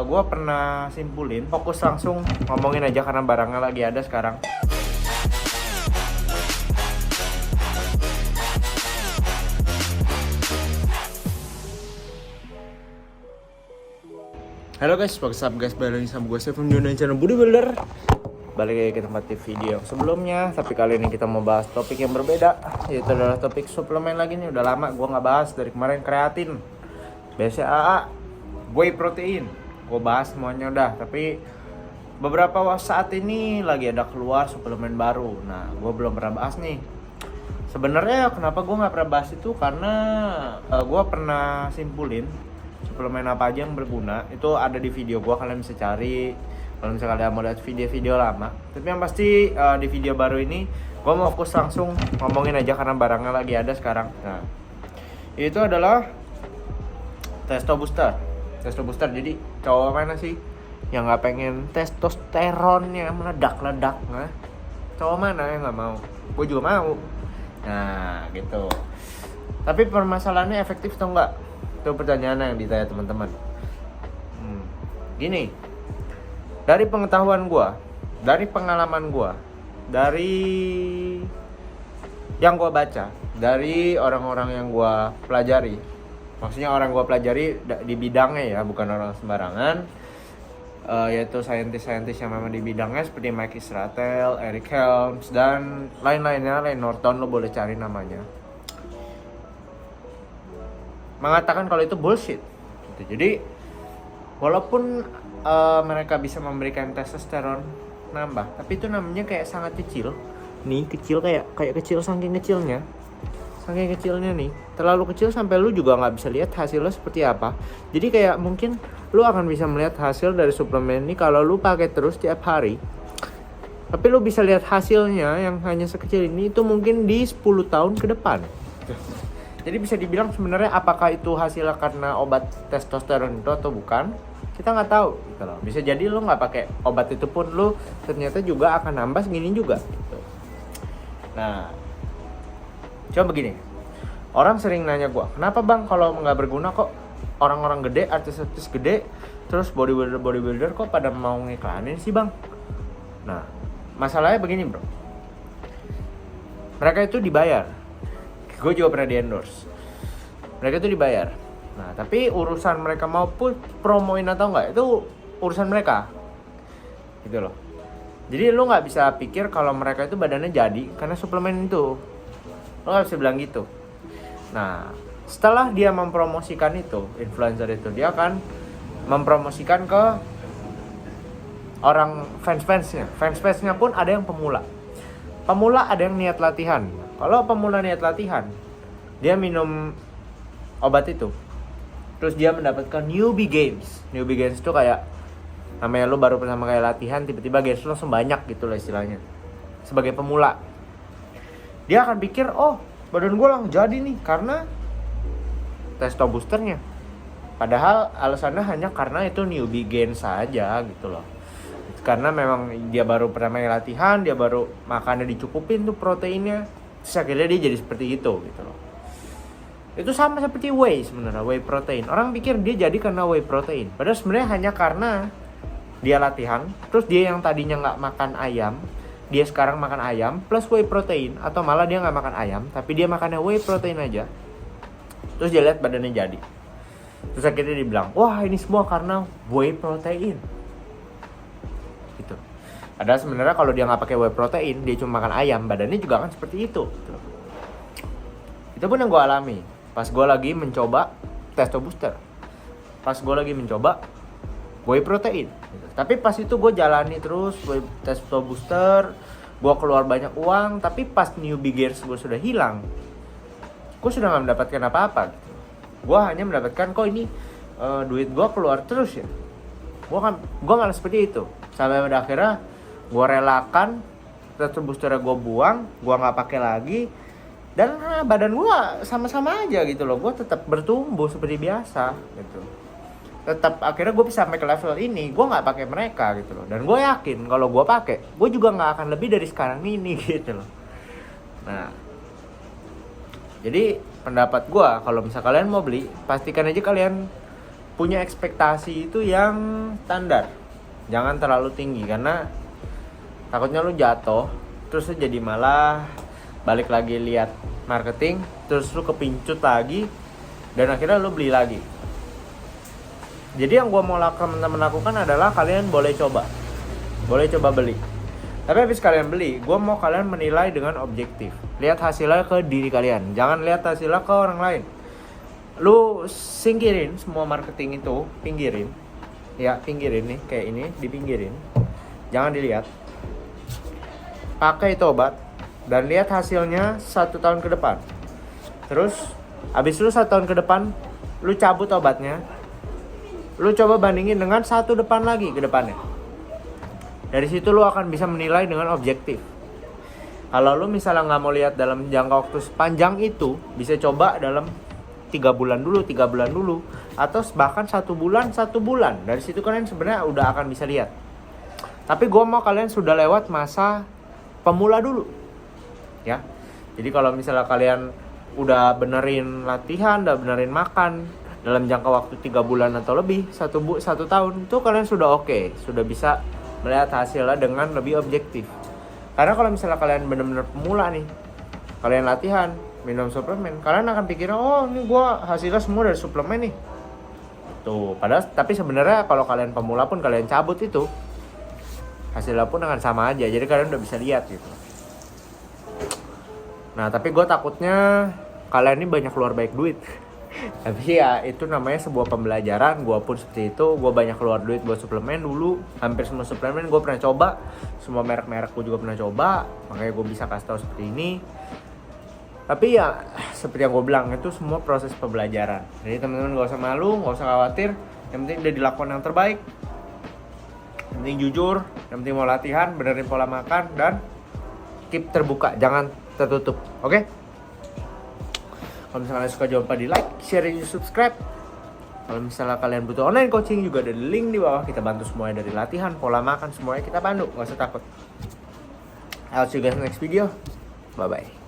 gue pernah simpulin, fokus langsung ngomongin aja karena barangnya lagi ada sekarang. Halo guys, what's up guys, balik lagi sama gue Stefan Jonan channel Bodybuilder. Balik lagi ke tempat di video yang sebelumnya. Tapi kali ini kita mau bahas topik yang berbeda, yaitu adalah topik suplemen lagi nih. Udah lama gue gak bahas, dari kemarin kreatin, BCAA, whey protein, gue bahas semuanya udah. Tapi beberapa saat ini lagi ada keluar suplemen baru. Nah, gue belum pernah bahas nih. Sebenarnya kenapa gue gak pernah bahas itu, karena gue pernah simpulin suplemen apa aja yang berguna. Itu ada di video gue, kalian bisa cari kalau misalnya kalian mau lihat video-video lama. Tapi yang pasti di video baru ini gue mau fokus langsung ngomongin aja karena barangnya lagi ada sekarang. Nah, itu adalah Testo Booster. Testo Booster, jadi cowok mana sih yang nggak pengen testosteronnya meledak-ledak? Nah, cowok mana yang nggak mau? Gue juga mau. Nah gitu. Tapi permasalahannya efektif atau enggak? Itu pertanyaan yang ditanya teman-teman. Gini, dari pengetahuan gue, dari pengalaman gue, dari yang gue baca, dari orang-orang yang gue pelajari, maksudnya orang gue pelajari di bidangnya ya, bukan orang sembarangan, yaitu saintis-saintis yang memang di bidangnya seperti Mike Israel, Eric Helms, dan lain-lainnya, Len Norton, lo boleh cari namanya, mengatakan kalau itu bullshit gitu. Jadi walaupun mereka bisa memberikan testosteron nambah, tapi itu namanya kayak sangat kecil nih, kecil kayak kecil, saking kecilnya nih, terlalu kecil sampai lu juga nggak bisa lihat hasilnya seperti apa. Jadi kayak mungkin lu akan bisa melihat hasil dari suplemen ini kalau lu pakai terus tiap hari, tapi lu bisa lihat hasilnya yang hanya sekecil ini itu mungkin di 10 tahun ke depan. Jadi bisa dibilang sebenarnya apakah itu hasilnya karena obat testosteron itu atau bukan, kita nggak tahu gitu loh. Bisa jadi lu nggak pakai obat itu pun lu ternyata juga akan nambah segini juga gitu. Nah, coba begini, orang sering nanya gua, kenapa bang kalau nggak berguna kok orang-orang gede, artis-artis gede, terus bodybuilder kok pada mau ngiklanin sih bang? Nah, masalahnya begini bro, mereka itu dibayar. Gue juga pernah di-endorse. Mereka itu dibayar. Nah, tapi urusan mereka mau promoin atau enggak, itu urusan mereka. Gitu loh. Jadi lu gak bisa pikir kalau mereka itu badannya jadi karena suplemen itu. Lu gak bisa bilang gitu. Nah, setelah dia mempromosikan itu, influencer itu, dia akan mempromosikan ke orang fans-fansnya. Fans-fansnya pun ada yang pemula. Pemula ada yang niat latihan. Kalau pemula niat latihan, dia minum obat itu, terus dia mendapatkan newbie gains. Newbie gains itu kayak namanya lu baru pertama kali latihan, tiba-tiba gains lu langsung banyak gitu lah istilahnya. Sebagai pemula, dia akan pikir, oh badan gue langsung jadi nih karena testo boosternya. Padahal alasannya hanya karena itu newbie gains saja gitu loh. Karena memang dia baru pertama kali latihan, dia baru makannya dicukupin tuh proteinnya, terus akhirnya dia jadi seperti itu gitu loh. Itu sama seperti whey sebenarnya, whey protein. Orang pikir dia jadi karena whey protein, padahal sebenarnya hanya karena dia latihan, terus dia yang tadinya nggak makan ayam, dia sekarang makan ayam plus whey protein, atau malah dia nggak makan ayam tapi dia makannya whey protein aja, terus dia lihat badannya jadi. Terus akhirnya dia bilang, wah ini semua karena whey protein gitu. Padahal sebenarnya kalau dia nggak pakai whey protein, dia cuma makan ayam, badannya juga akan seperti itu gitu. Itu pun yang gue alami pas gue lagi mencoba Testo Booster, pas gue lagi mencoba whey protein gitu. Tapi pas itu gue jalani terus whey Testo Booster, gue keluar banyak uang, tapi pas newbie gears gue sudah hilang, gue sudah gak mendapatkan apa-apa gitu. Gue hanya mendapatkan, kok ini duit gue keluar terus ya. Gue gak seperti itu. Sampai pada akhirnya gue relakan Testo Booster gue buang, gue gak pakai lagi. Dan badan gue sama-sama aja gitu loh. Gue tetap bertumbuh seperti biasa gitu. Tetap akhirnya gue bisa sampai ke level ini. Gue nggak pakai mereka gitu loh. Dan gue yakin kalau gue pakai, gue juga nggak akan lebih dari sekarang ini gitu loh. Nah, jadi pendapat gue, kalau misalnya kalian mau beli, pastikan aja kalian punya ekspektasi itu yang standar. Jangan terlalu tinggi karena takutnya lu jatuh terus lu jadi malah balik lagi lihat marketing, terus lu kepincut lagi dan akhirnya lu beli lagi. Jadi yang gue mau teman-teman lakukan adalah kalian boleh coba beli. Tapi habis kalian beli, gue mau kalian menilai dengan objektif. Lihat hasilnya ke diri kalian, jangan lihat hasilnya ke orang lain. Lu singkirin semua marketing itu, pinggirin nih, kayak ini, dipinggirin, jangan dilihat. Pakai itu obat dan lihat hasilnya 1 tahun ke depan. Terus habis lu 1 tahun ke depan, lu cabut obatnya, lu coba bandingin dengan 1 depan lagi ke depannya. Dari situ lu akan bisa menilai dengan objektif. Kalau lu misalnya nggak mau lihat dalam jangka waktu sepanjang itu, bisa coba dalam 3 bulan dulu, atau bahkan 1 bulan. Dari situ kalian sebenarnya udah akan bisa lihat. Tapi gue mau kalian sudah lewat masa pemula dulu, ya. Jadi kalau misalnya kalian udah benerin latihan, udah benerin makan dalam jangka waktu 3 bulan atau lebih, 1 tahun, itu kalian sudah oke, sudah bisa melihat hasilnya dengan lebih objektif. Karena kalau misalnya kalian benar-benar pemula nih, kalian latihan, minum suplemen, kalian akan pikir, oh ini gue hasilnya semua dari suplemen nih. Tuh, padahal tapi sebenarnya kalau kalian pemula pun kalian cabut itu, hasilnya pun akan sama aja. Jadi kalian udah bisa lihat gitu. Nah, tapi gue takutnya kalian ini banyak keluar banyak duit. Tapi ya itu namanya sebuah pembelajaran. Gue pun seperti itu. Gue banyak keluar duit buat suplemen dulu. Hampir semua suplemen gue pernah coba. Semua merek-merek gue juga pernah coba. Makanya gue bisa kasih tahu seperti ini. Tapi ya seperti yang gue bilang, itu semua proses pembelajaran. Jadi teman-teman gak usah malu, gak usah khawatir. Yang penting udah dilakukan yang terbaik. Yang penting jujur, yang penting mau latihan, benerin pola makan, dan keep terbuka, jangan tertutup. Oke? Kalau misalnya kalian suka, jangan lupa di like, share, dan subscribe. Kalau misalnya kalian butuh online coaching, juga ada link di bawah. Kita bantu semuanya dari latihan, pola makan, semuanya kita bantu. Gak usah takut. I'll see you guys next video. Bye-bye.